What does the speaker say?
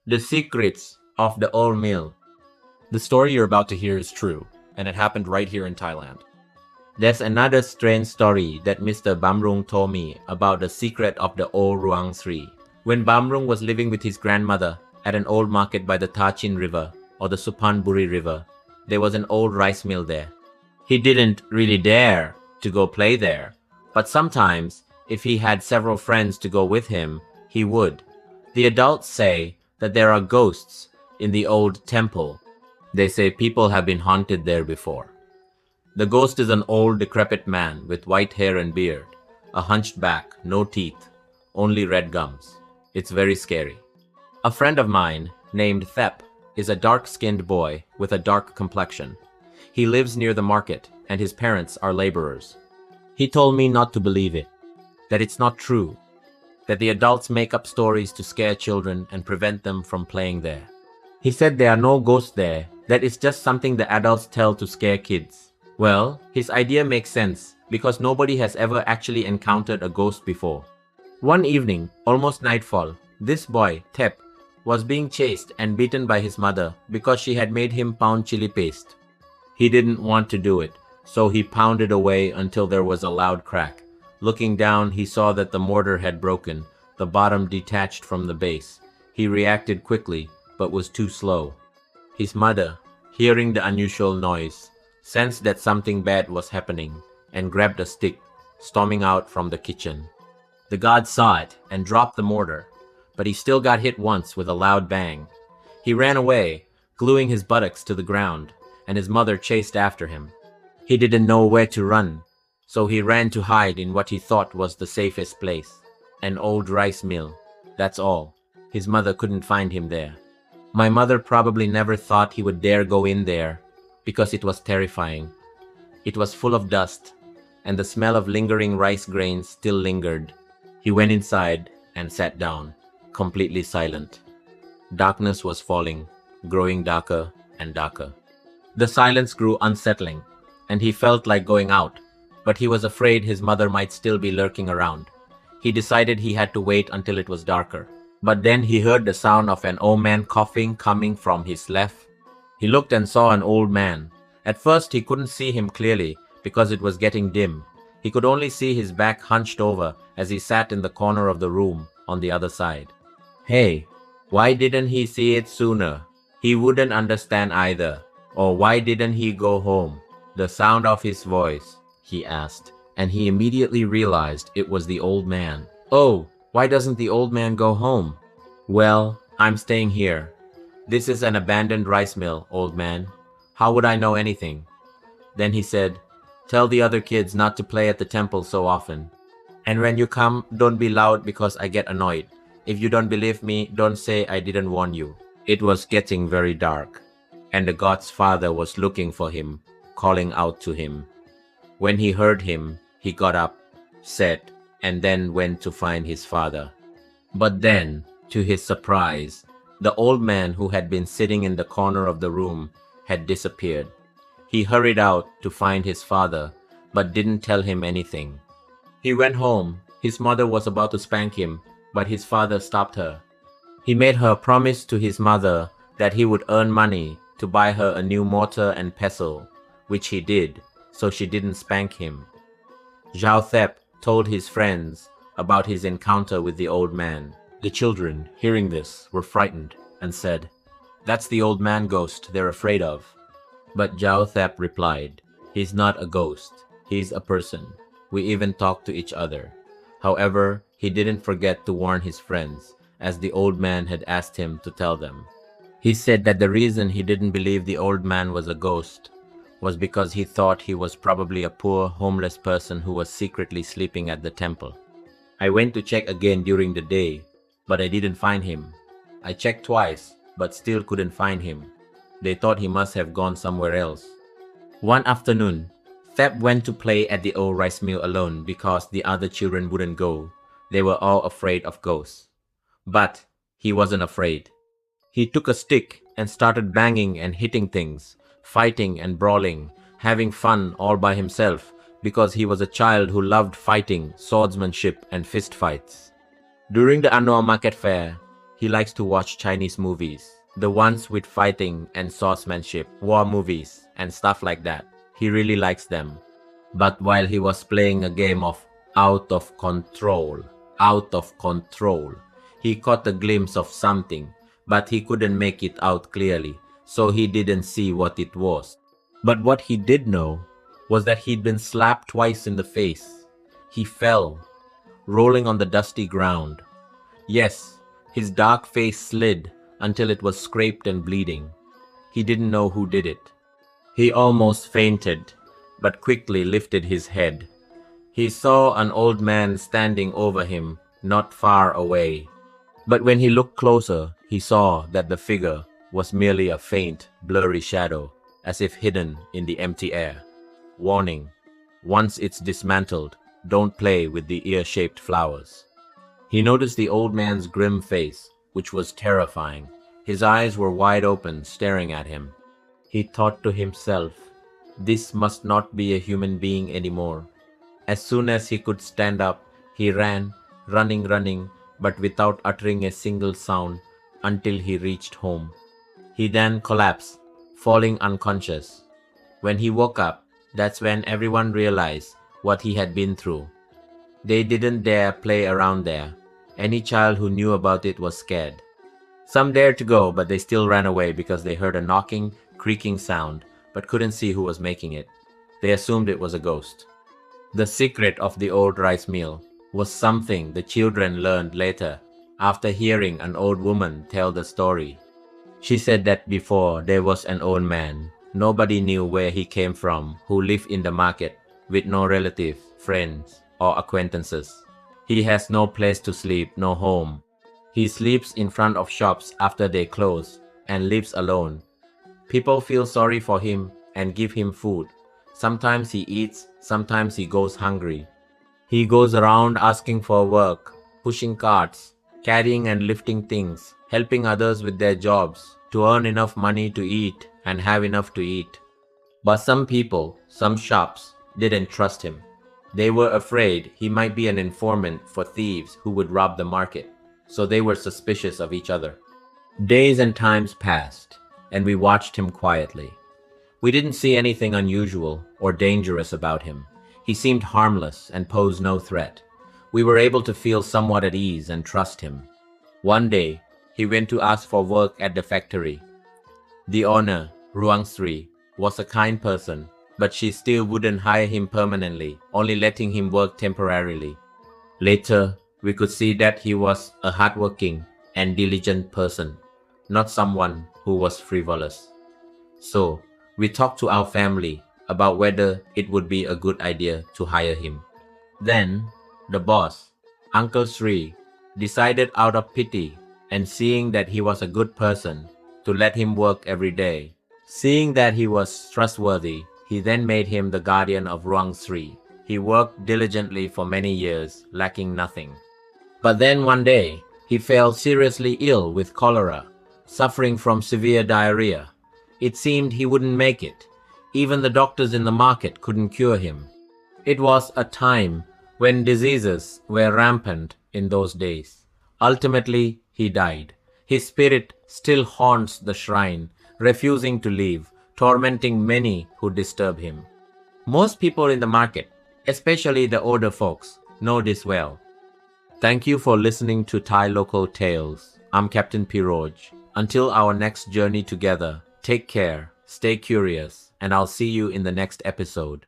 The Secrets of the Old Mill. The story you're about to hear is true, and it happened right here in Thailand. That's another strange story that Mr. Bamrung told me about the secret of the old Ruang tree. When Bamrung was living with his grandmother at an old market by the Tachin River or the Suphan Buri River, there was an old rice mill there. He didn't really dare to go play there, but sometimes, if he had several friends to go with him, he would. The adults say that there are ghosts in the old temple. They say people have been haunted there before. The ghost is an old, decrepit man with white hair and beard, a hunched back, no teeth, only red gums. It's very scary. A friend of mine, named Thep, is a dark-skinned boy with a dark complexion. He lives near the market, and his parents are laborers. He told me not to believe it, that it's not true, that the adults make up stories to scare children and prevent them from playing there. He said there are no ghosts there, that it's just something the adults tell to scare kids. Well, his idea makes sense because nobody has ever actually encountered a ghost before. One evening, almost nightfall, this boy, Thep, was being chased and beaten by his mother because she had made him pound chili paste. He didn't want to do it, so he pounded away until there was a loud crack. Looking down, he saw that the mortar had broken, the bottom detached from the base. He reacted quickly, but was too slow. His mother, hearing the unusual noise, sensed that something bad was happening and grabbed a stick, storming out from the kitchen. The god saw it and dropped the mortar, but he still got hit once with a loud bang. He ran away, gluing his buttocks to the ground, and his mother chased after him. He didn't know where to run, so he ran to hide in what he thought was the safest place, an old rice mill. That's all. His mother couldn't find him there. My mother probably never thought he would dare go in there, because it was terrifying. It was full of dust, and the smell of lingering rice grains still lingered. He went inside and sat down, completely silent. Darkness was falling, growing darker and darker. The silence grew unsettling, and he felt like going out, but he was afraid his mother might still be lurking around. He decided he had to wait until it was darker. But then he heard the sound of an old man coughing coming from his left. He looked and saw an old man. At first he couldn't see him clearly because it was getting dim. He could only see his back hunched over as he sat in the corner of the room on the other side. Hey, why didn't he see it sooner? He wouldn't understand either. Or why didn't he go home? The sound of his voice, he asked, and he immediately realized it was the old man. Oh, why doesn't the old man go home? Well, I'm staying here. This is an abandoned rice mill, old man. How would I know anything? Then he said, tell the other kids not to play at the temple so often. And when you come, don't be loud because I get annoyed. If you don't believe me, don't say I didn't warn you. It was getting very dark, and the god's father was looking for him, calling out to him. When he heard him, he got up, said, and then went to find his father. But then, to his surprise, the old man who had been sitting in the corner of the room had disappeared. He hurried out to find his father, but didn't tell him anything. He went home. His mother was about to spank him, but his father stopped her. He made her promise to his mother that he would earn money to buy her a new mortar and pestle, which he did, so she didn't spank him. Zhao Thep told his friends about his encounter with the old man. The children, hearing this, were frightened and said, that's the old man ghost they're afraid of. But Zhao Thep replied, he's not a ghost, he's a person. We even talk to each other. However, he didn't forget to warn his friends, as the old man had asked him to tell them. He said that the reason he didn't believe the old man was a ghost was because he thought he was probably a poor, homeless person who was secretly sleeping at the temple. I went to check again during the day, but I didn't find him. I checked twice, but still couldn't find him. They thought he must have gone somewhere else. One afternoon, Thep went to play at the old rice mill alone because the other children wouldn't go. They were all afraid of ghosts. But he wasn't afraid. He took a stick and started banging and hitting things, fighting and brawling, having fun all by himself because he was a child who loved fighting, swordsmanship, and fist fights. During the annual market fair, He likes to watch Chinese movies, the ones with fighting and swordsmanship, war movies, and stuff like that. He really likes them. But while he was playing a game of out of control, he caught a glimpse of something, but he couldn't make it out clearly, so he didn't see what it was. But what he did know was that he'd been slapped twice in the face. He fell, rolling on the dusty ground. Yes, his dark face slid until it was scraped and bleeding. He didn't know who did it. He almost fainted, but quickly lifted his head. He saw an old man standing over him, not far away. But when he looked closer, he saw that the figure was merely a faint, blurry shadow, as if hidden in the empty air. Warning: once it's dismantled, don't play with the ear-shaped flowers. He noticed the old man's grim face, which was terrifying. His eyes were wide open, staring at him. He thought to himself, this must not be a human being anymore. As soon as he could stand up, he ran, running, but without uttering a single sound until he reached home. He then collapsed, falling unconscious. When he woke up, that's when everyone realized what he had been through. They didn't dare play around there. Any child who knew about it was scared. Some dared to go, but they still ran away because they heard a knocking, creaking sound, but couldn't see who was making it. They assumed it was a ghost. The secret of the old rice mill was something the children learned later, after hearing an old woman tell the story. She said that before there was an old man, nobody knew where he came from, who lived in the market with no relatives, friends, or acquaintances. He has no place to sleep, no home. He sleeps in front of shops after they close and lives alone. People feel sorry for him and give him food. Sometimes he eats, sometimes he goes hungry. He goes around asking for work, pushing carts, carrying and lifting things, helping others with their jobs to earn enough money to eat and have enough to eat. But some people, some shops, didn't trust him. They were afraid he might be an informant for thieves who would rob the market, so they were suspicious of each other. Days and times passed, and we watched him quietly. We didn't see anything unusual or dangerous about him. He seemed harmless and posed no threat. We were able to feel somewhat at ease and trust him. One day, he went to ask for work at the factory. The owner, Ruang Sri, was a kind person, but she still wouldn't hire him permanently, only letting him work temporarily. Later, we could see that he was a hardworking and diligent person, not someone who was frivolous. So, we talked to our family about whether it would be a good idea to hire him. Then, the boss, Uncle Sri, decided out of pity and seeing that he was a good person to let him work every day. Seeing that he was trustworthy, he then made him the guardian of Ruang Sri. He worked diligently for many years, lacking nothing. But then one day, he fell seriously ill with cholera, suffering from severe diarrhea. It seemed he wouldn't make it. Even the doctors in the market couldn't cure him. It was a time when diseases were rampant in those days. Ultimately, he died. His spirit still haunts the shrine, refusing to leave, tormenting many who disturb him. Most people in the market, especially the older folks, know this well. Thank you for listening to Thai Local Tales. I'm Captain Piroj. Until our next journey together, take care, stay curious, and I'll see you in the next episode.